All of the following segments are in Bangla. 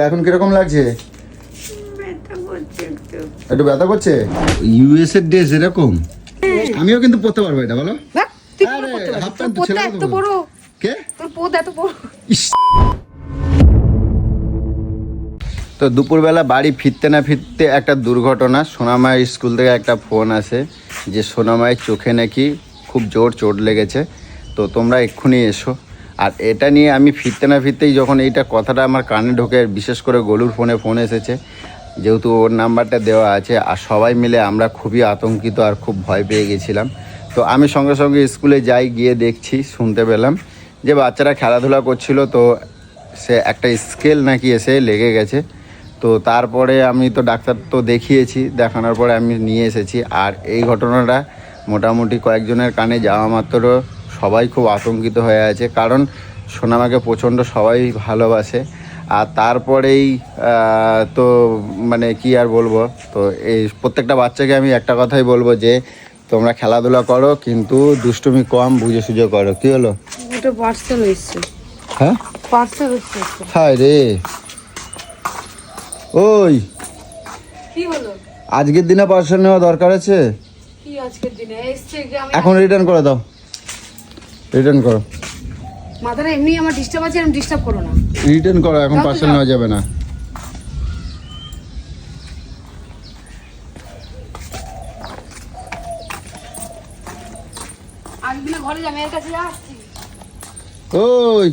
এখন কিরকম লাগছে? ব্যথা করছে একটু ব্যথা করছে। ইউএস এর ড্রেস এরকম আমিও কিন্তু পরতে পারবো এটা, বলো। তো দুপুরবেলা বাড়ি ফিরতে না ফিরতে একটা দুর্ঘটনা। সোনামায়ের স্কুল থেকে একটা ফোন আসে যে সোনামায়ের চোখে নাকি খুব জোর চোট লেগেছে, তো তোমরা এক্ষুনি এসো। আর এটা নিয়ে আমি ফিরতে না ফিরতেই যখন এইটা কথাটা আমার কানে ঢোকে, বিশেষ করে গোলুর ফোন এসেছে, যেহেতু ওর নাম্বারটা দেওয়া আছে, আর সবাই মিলে আমরা খুবই আতঙ্কিত আর খুব ভয় পেয়ে গেছিলাম। তো আমি সঙ্গে সঙ্গে স্কুলে যাই, গিয়ে দেখছি, শুনতে পেলাম যে বাচ্চারা খেলাধুলা করছিল, তো সে একটা স্কেল নাকি এসে লেগে গেছে। তো তারপরে আমি তো ডাক্তার তো দেখিয়েছি, দেখানোর পরে আমি নিয়ে এসেছি। আর এই ঘটনাটা মোটামুটি কয়েকজনের কানে যাওয়া মাত্র সবাই খুব আতঙ্কিত হয়ে আছে, কারণ সোনামাকে প্রচণ্ড সবাই ভালোবাসে। আর তারপরেই তো মানে কি আর বলবো, তো এই প্রত্যেকটা বাচ্চাকে আমি একটা কথাই বলবো যে তোমরা খেলাধুলা করো, কিন্তু দুষ্টুমি কম, বুঝে সুঝে করো। কি হলো? এটা পার্সেল এসেছে। হ্যাঁ, পার্সেল এসেছে। হায় রে। ওই কি হলো? আজকের দিনে পার্সেল নেওয়া দরকার আছে? কি আজকের দিনে এসেছে যে আমি এখন রিটার্ন করে দাও, রিটার্ন করো। মাথাটা এমনি আমার ডিস্টার্ব আছে, আমি ডিস্টার্ব করো না। রিটার্ন করো, এখন পার্সেল নেওয়া যাবে না। আজকে ঘরে যা, মেয়ের কাছে আসছি। ওই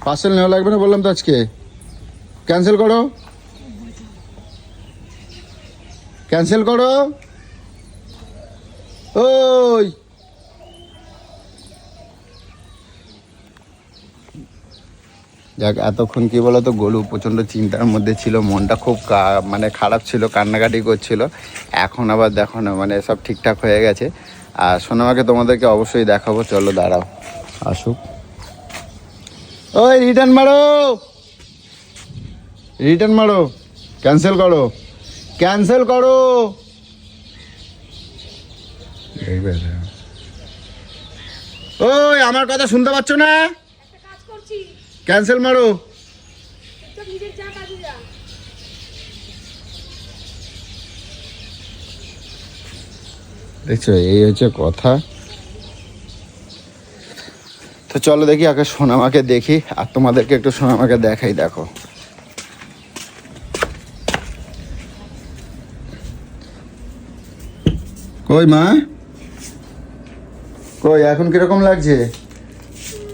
পার্সেল নেওয়া লাগবে না বললাম তো, আজকে ক্যান্সেল করো, ক্যান্সেল করো। ওই যাক, এতক্ষণ কি বলতো, গোলু প্রচণ্ড চিন্তার মধ্যে ছিল, মনটা খুব মানে খারাপ ছিল, কান্নাকাটি করছিল। এখন আবার দেখো না, মানে সব ঠিকঠাক হয়ে গেছে। আর সোনামাকে তোমাদেরকে অবশ্যই দেখাবো, চলো দাঁড়াও, আসুক। ওই রিটার্ন মারো, রিটার্ন মারো, ক্যান্সেল করো, ক্যান্সেল করো। ওই আমার কথা শুনতে পাচ্ছ না? ক্যান্সেল মারো। দেখছো, এই হচ্ছে কথা। তো চলো দেখি, আগে সোনামাকে দেখি, আর তোমাদেরকে একটু সোনামাকে দেখাই। দেখো, কই মা, কই এখন কিরকম লাগছে?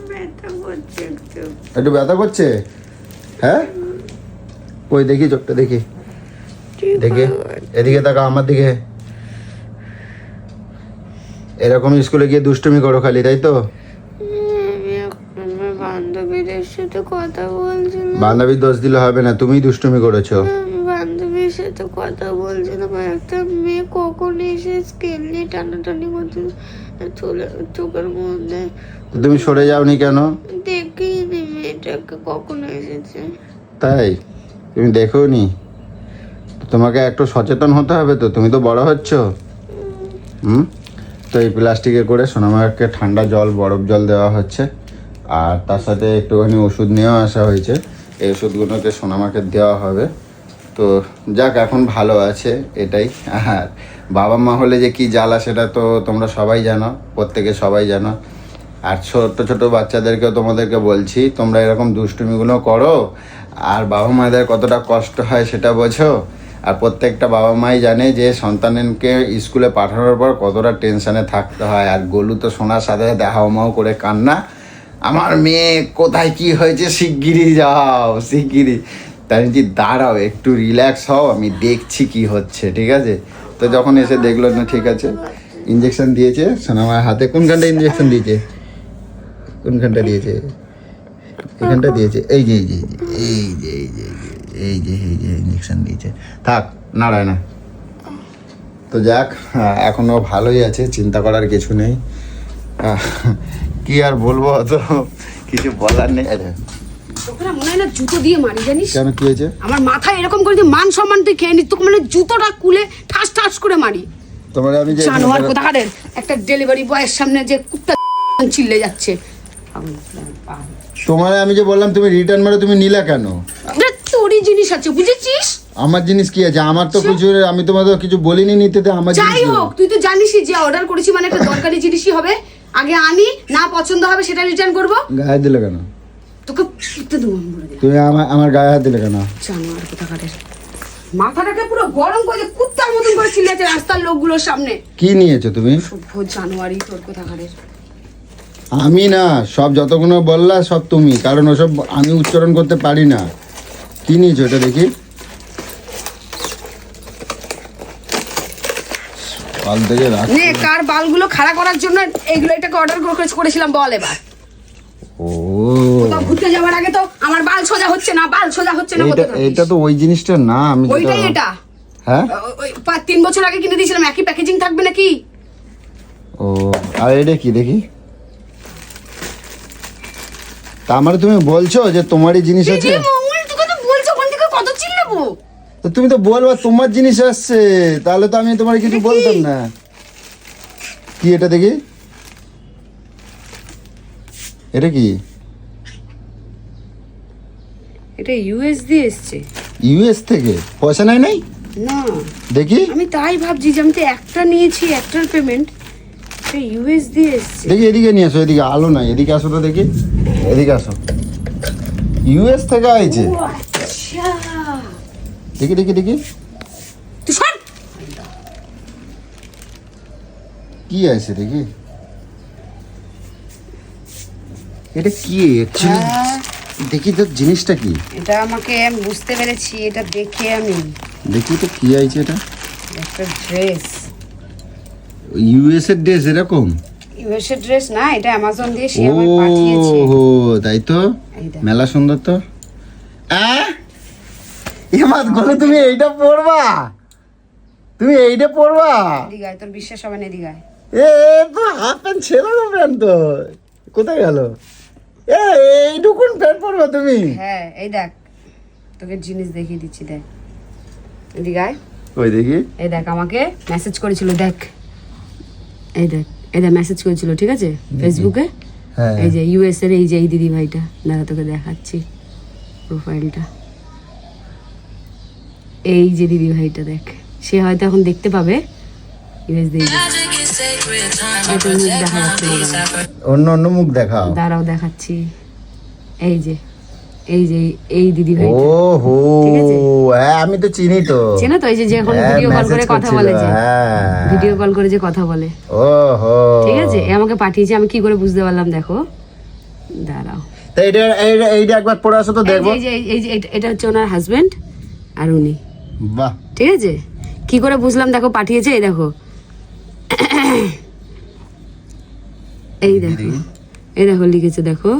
ব্যথা করছে একটু ব্যথা করছে? হ্যাঁ, কই দেখি চোখটা, দেখি দেখি, এদিকে তাকা, আমার দিকে। এরকম স্কুলে গিয়ে দুষ্টুমি করো খালি, তাই তো? বান্ধবীদের সাথে কথা বলছিলাম। বান্ধবীর দোষ দিলে হবে না, তুমি দুষ্টুমি করেছো। বান্ধবীর সাথে কথা বলছিলাম, একটা মেয়ে কখন এসে স্কেল নিয়ে টানাটানি করছিল চোখের মধ্যে। তুমি সরে যাওনি কেন? দেখিনি মেয়েটাকে কখন এসেছে। তাই? তুমি দেখোনি? তোমাকে একটু সচেতন হতে হবে তো, তুমি তো বড় হচ্ছ। তো এই প্লাস্টিকে করে সোনামাকে ঠান্ডা জল, বরফ জল দেওয়া হচ্ছে, আর তার সাথে একটুখানি ওষুধ নিয়েও আসা হয়েছে। এই ওষুধগুলোকে সোনামাকে দেওয়া হবে। তো যাক, এখন ভালো আছে, এটাই। আর বাবা মা হলে যে কি জ্বালা, সেটা তো তোমরা সবাই জানো, প্রত্যেকে সবাই জানো। আর ছোট ছোট বাচ্চাদেরকেও তোমাদেরকে বলছি, তোমরা এরকম দুষ্টুমিগুলো করো, আর বাবা মাদের কতটা কষ্ট হয় সেটা বোঝো। আর প্রত্যেকটা বাবা মাই জানে যে সন্তানকে স্কুলে পাঠানোর পর কতটা টেনশানে থাকতে হয়। আর গোলু তো শোনার সাথে সাথে হাওমাও করে কান্না, আমার মেয়ে কোথায় কি হয়েছে, শিগগিরই যাও, শিগগিরই। তাই বলছি দাঁড়াও, একটু রিল্যাক্স হও, আমি দেখছি কি হচ্ছে, ঠিক আছে? তো যখন এসে দেখলো না, ঠিক আছে, ইঞ্জেকশন দিয়েছে সোনামার হাতে। কোনখানটা ইঞ্জেকশন দিয়েছে? কোনখানটা দিয়েছে? এখানটা দিয়েছে, এই যে এই যে এই যে এই যে এই যে এই যে ইঞ্জেকশন দিয়েছে। থাক, নাড়ায় না। তো যাক, এখনো ভালোই আছে, চিন্তা করার কিছু নেই। কি আর বলবো, তো কিছু বলার নেই। তোকে মনে হয় না জুতো দিয়ে মারি, জানিস কেন, কি হয়েছে? আমার মাথা এরকম করে মান সম্মান তুই খেয়ে নি, তোকে মানে জুতোটা কুলে ঠাস ঠাস করে মারি। তোমার আমি যে জানোয়ার কোথাকারের একটা ডেলিভারি বয়ের সামনে যে কুত্তা চিল্লে যাচ্ছে। তোমার আমি যে বললাম তুমি রিটার্ন মারো, তুমি নিলা কেন? তোরই জিনিস আছে বুঝেছিস? আমার জিনিস কি আছে? আমার তো কিছু, আমি তোমাদের কিছু বলিনি নিতে, তো আমার যাই জিনিস হোক, তুই তো জানিসই যে অর্ডার করেছি মানে একটা দরকারি জিনিসই হবে। আগে আনি, না পছন্দ হবে সেটা রিটার্ন করব। গায়ে দিলে কেন? তোকে ফুটতে দেবো আমি বলে দিলাম। তুমি আমার গায়ে হাত দিলে কেন? জানোয়ার কোথাকারের, মাথাটাকে পুরো গরম করে কুত্তার মতন করে চিল্লাচ্ছে রাস্তার লোকগুলোর সামনে। কি নিয়েছো তুমি? সভ্য জানুয়ারি তোর কোথাকারের। আমি না, সব যতগুলো বললা সব তুমি, কারণ ওসব আমি উচ্চারণ করতে পারি না। কি নিয়েছো এটা দেখি? বাল থেকে রাখ। নে কার বালগুলো খাড়া করার জন্য এইগুলো এটাকে অর্ডার করেছিলাম বল এবার। ও কোথাও ঘুরতে যাওয়ার আগে তো আমার বাল সোজা হচ্ছে না, বাল সোজা হচ্ছে না। এটা এটা তো ওই জিনিসটা না, আমি ওইটাই এটা। হ্যাঁ, ওই 3 বছর আগে কিনে দিয়েছিলাম, একই প্যাকেজিং থাকবে নাকি? ও আর এটা কি দেখি? তার মানে তুমি বলছো যে তোমারই জিনিস আছে? মঙ্গল তোকে তো বলছো কোন দিকে কত চিল্লাবো? তো তুমি তো বলবা তোমার জিনিস আসছে, তাহলে তো আমি তোমার কিছু বলতাম না। কি এটা দেখি? এটা কি? এটা ইউএস দিয়ে এসছে। ইউএস থেকে? পয়সা নাই নাই? না দেখি আমি তাই ভাবছি যে আমি তো একটা নিয়েছি, একটার পেমেন্ট, এটা ইউএস দিয়ে এসছে। দেখি, এদিকে নিয়ে আসো, এদিকে আলো নাই, এদিকে আসো তো দেখি, এদিকে আসো। ইউএস থেকে আইছে? ও আচ্ছা, দেখি দেখি দেখি তুই সর। কি আছে দেখি? এটা কি actually? দেখি তো জিনিসটা কি? এটা আমাকে আমি বুঝতে পেরেছি, এটা দেখে আমি দেখি তো কি আছে এটা। একটা ড্রেস। ইউএস এর ড্রেস এরকম? ইউএস এর ড্রেস না, এটা অ্যামাজন দিয়ে সে ও আমায় পাঠিয়েছে। তাই তো, এই দেখ। মেলা সুন্দর তো। এমাদ গলে তুমি এইটা পরবা? তুমি এইটা পরবা? এদিকে আয়, তোর বিশ্বাস হবে না, এদিকে আয়। এ তো হাফ প্যান্ট ছিল না, প্যান্ট তো কোথায় গেল? এইটুকুন প্যান্ট পরবা তুমি? হ্যাঁ এই দেখ, তোকে জিনিস দেখিয়ে দিচ্ছি, দেখ এদিকে আয়। ওই দেখি। এই দেখ আমাকে মেসেজ করেছিল, দেখ এই দেখ, এই দেখ মেসেজ করেছিল, ঠিক আছে, ফেসবুকে। হ্যাঁ এই যে ইউএস এর এই যে এই দিদি ভাইটা, দাঁড়া তোকে দেখাচ্ছি প্রোফাইলটা। এই যে দিদি ভাইটা দেখ, সে হয়তো এখন দেখতে পাবে ইউএস দিয়ে। হয়তো মুখ দেখা যাচ্ছে না, অন্য অন্য মুখ দেখাও। দাঁড়াও দেখাচ্ছি। এই যে এই যে এই দিদি ভাই, ও হো, ঠিক আছে? হ্যাঁ আমি তো চিনি তো। চেনো তো, এই যে এখন হ্যাঁ, ভিডিও কল করে message কথা করছিল, বলে, যে হ্যাঁ। ভিডিও কল করে যে কথা বলে, ও হো, ঠিক আছে? এ আমাকে পাঠিয়েছে, আমি কি করে বুঝতে পারলাম দেখো, দাঁড়াও। তা এইটা একবার পরে আসো তো দেখবো। এই যে এটা হচ্ছে ওনার হাজবেন্ড আর উনি, বাহ, ঠিক আছে? কি করে বুঝলাম দেখো, পাঠিয়েছে, এই দেখো, এই দেখো, এই দেখো লিখেছে, দেখো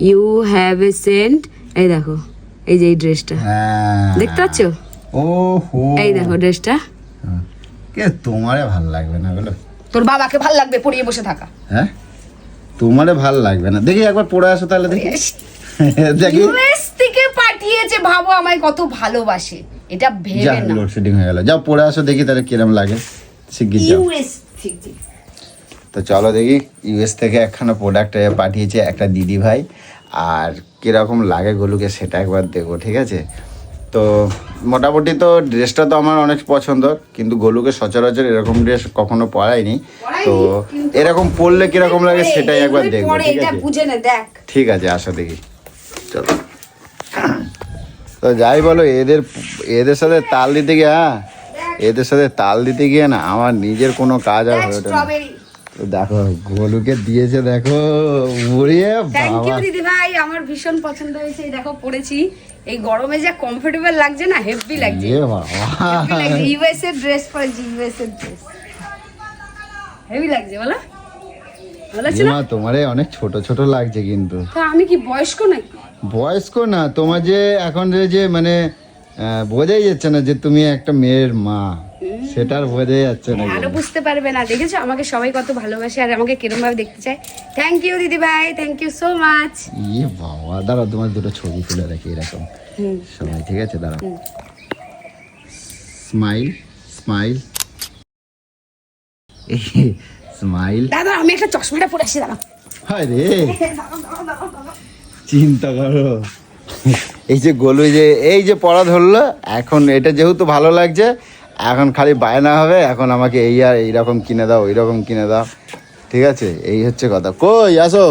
ইউ হ্যাভ এ সেন্ট, এই দেখো এই যে এই ড্রেসটা হ্যাঁ দেখতে পাচ্ছ? ও হো, এই দেখো ড্রেসটা। কে তোমারে ভাল লাগবে না বলো? তোর বাবাকে ভাল লাগবে পরিয়ে বসে থাকা। হ্যাঁ তোমারে ভাল লাগবে না? দেখি একবার পরে আসো তাহলে দেখি। দেখি, ইউএস থেকে পাঠিয়েছে, ভাবো আমায় কত ভালোবাসে, এটা যা ভেবে না। লোডশেডিং হয়ে গেল, যাও পরে আসো দেখি তাহলে কিরম লাগে, শিগগির যাও। ইউএস থেকে তো চলো দেখি, ইউএস থেকে একখানা প্রোডাক্ট পাঠিয়েছে একটা দিদি ভাই, আর কীরকম লাগে গোলুকে সেটা একবার দেখো, ঠিক আছে? তো মোটামুটি তো ড্রেসটা তো আমার অনেক পছন্দ, কিন্তু গোলুকে সচরাচর এরকম ড্রেস কখনো পরাইনি, তো এরকম পরলে কীরকম লাগে সেটাই একবার দেখবো, ঠিক এটা আছে? বুঝে নে, দেখ ঠিক আছে আসো দেখি, চলো। তো যাই বলো, এদের সাথে তাল দিতে গিয়ে, হ্যাঁ এদের সাথে তাল দিতে গিয়ে না আমার নিজের কোনো কাজ আর হয়ে ওঠে না। স্ট্রবেরি। তো দেখো গোলুকে দিয়েছে, দেখো উড়িয়ে থ্যাংক ইউ বাবা। দিদি ভাই, আমার ভীষণ পছন্দ হয়েছে। এই দেখো পরেছি, এই গরমে যা কমফোর্টেবল লাগছে না, হেভি লাগছে, এ বাবা, ইউএস এর ড্রেস পরেছি, ইউএস এর ড্রেস হেভি লাগছে, বলো বলেছি না? এমা, তোমারে অনেক ছোট ছোট লাগছে কিন্তু। তা আমি কি বয়স্ক নাকি? বয়স্ক না, তোমার যে এখন যে মানে বোঝাই যাচ্ছে না যে তুমি একটা মেয়ের মা, সেটার বোঝাই যাচ্ছে না। আরো বুঝতে পারবে না, দেখেছো আমাকে সবাই কত ভালোবাসে আর আমাকে কিরম ভাবে দেখতে চায়। থ্যাংক ইউ দিদি ভাই, থ্যাংক ইউ সো মাচ। ইয়ে বাবা, দাঁড়াও তোমার দুটো ছবি তুলে রাখি এরকম সবাই, ঠিক আছে? দাঁড়াও, স্মাইল স্মাইল স্মাইল। দাদা আমি একটা চশমাটা পরে আসি, দাঁড়া। হায় রে, চিন্তা করো। এই যে গোলু এই যে পড়া ধরলো, এখন এটা যেহেতু ভালো লাগছে, এখন খালি বায়না হবে, এখন আমাকে এই আর এইরকম কিনে দাও, ওই রকম কিনে দাও, ঠিক আছে? এই হচ্ছে কথা। কই আসো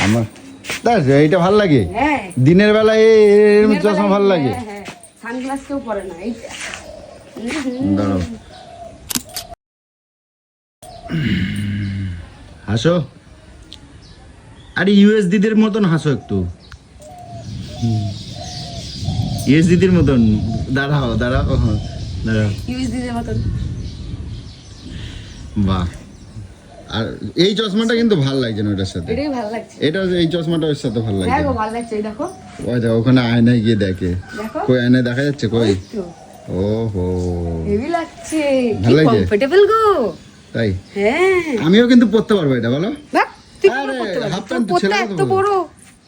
আমার, দেখ এইটা ভাল লাগে, হ্যাঁ দিনের বেলা এরকম চশমা ভাল লাগে। হ্যাঁ সানগ্লাস কেউ পরে না এইটা। দাঁড়াও, হাসো, আরে ইউএস দিদির মতন হাসো একটু, ইউএস দিদির মতন। দাঁড়াও দাঁড়াও দাঁড়াও, ইউএস দিদির মতন। বাহ। আর এই চশমাটা কিন্তু ভাল লাগছে না ওটার সাথে, এটাই ভালো লাগছে। এটা এই চশমাটা ওর সাথে ভাল লাগছে। হ্যাঁ গো ভালো লাগছে, এই দেখো ওই দেখো ওখানে আয়নায় গিয়ে দেখে, দেখো কই আয়নায় দেখা যাচ্ছে কই? তো ওহো, হেভি লাগছে, কি ভালো লাগছে? কমফোর্টেবল গো। তাই হ্যাঁ আমিও কিন্তু পড়তে পারবো এটা, বলো? বাহ, তুই আরে, পুরো করতে হাফ পারবি, তোর প্যান্ট তো পোদটা ছেলেরা তো এত বড়,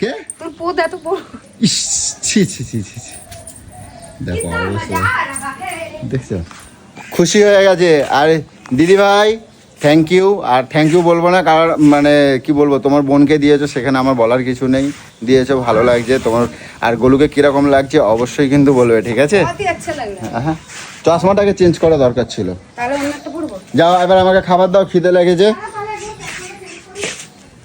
কে? তোর পোদ এত বড়। ইস, ছি ছি ছি ছি ছি। দেখো অবশ্য দেখছো, খুশি হয়ে গেছে। আর দিদি ভাই থ্যাংক ইউ, আর থ্যাংক ইউ বলবো না, কারণ মানে কি বলবো, তোমার বোনকে দিয়েছো সেখানে আমার বলার কিছু নেই, দিয়েছো ভালো লাগছে তোমার। আর গোলুকে কিরকম লাগছে অবশ্যই কিন্তু বলবে, ঠিক আছে? অতি আচ্ছা লাগলো। হ্যাঁ, চশমাটাকে চেঞ্জ করা দরকার ছিল। তাহলে অন্য একটা পরবো। যাও এবার আমাকে খাবার দাও, খিদে লেগেছে।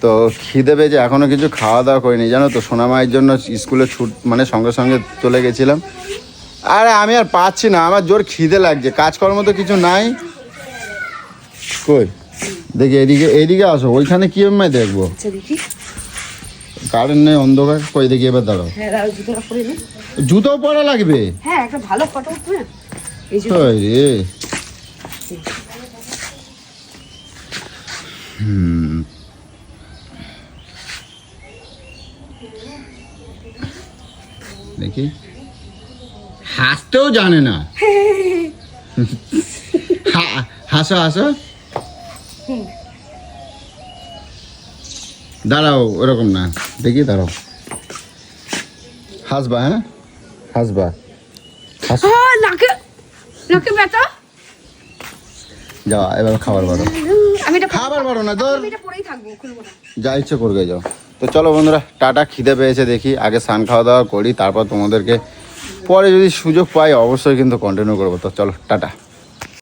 তো খিদে পেয়েছে, এখনো কিছু খাওয়া দাওয়া করিনি জানো তো, সোনা মায়ের জন্য স্কুলে মানে সঙ্গে সঙ্গে চলে গেছিলাম। আরে আমি আর পাচ্ছি না, আমার জোর খিদে লাগছে, কাজকর্ম তো কিছু নাই। কই দেখি, এইদিকে আসো, ওইখানে কি আমি দেখবো, আচ্ছা দেখি। কারেন্ট নেই, অন্ধকার। কই দেখি, এবার দাঁড়াও, হ্যাঁ দাঁড়াও, জুতোটা পরে নি। জুতো পরা লাগবে? হ্যাঁ একটা ভালো ফটো উঠবে না, এই যে ওই রে, দেখি, হাসতেও জানে না। হাসো হাসো, দাঁড়াও ওরকম না, দেখি দাঁড়াও, হাসবা, হ্যাঁ হাসবা, হাসো। নাকে নাকে ব্যথা। যাও এবার খাবার বারো, আমি এটা খাবার বারো না তোর, আমি এটা পরেই থাকবো, খুলবো না। যা ইচ্ছে করবে যাও। তো চলো বন্ধুরা, টাটা, খিদে পেয়েছে, দেখি আগে স্নান খাওয়া দাওয়া করি, তারপর তোমাদেরকে পরে যদি সুযোগ পাই অবশ্যই কিন্তু কন্টিনিউ করবো। তো চলো টাটা।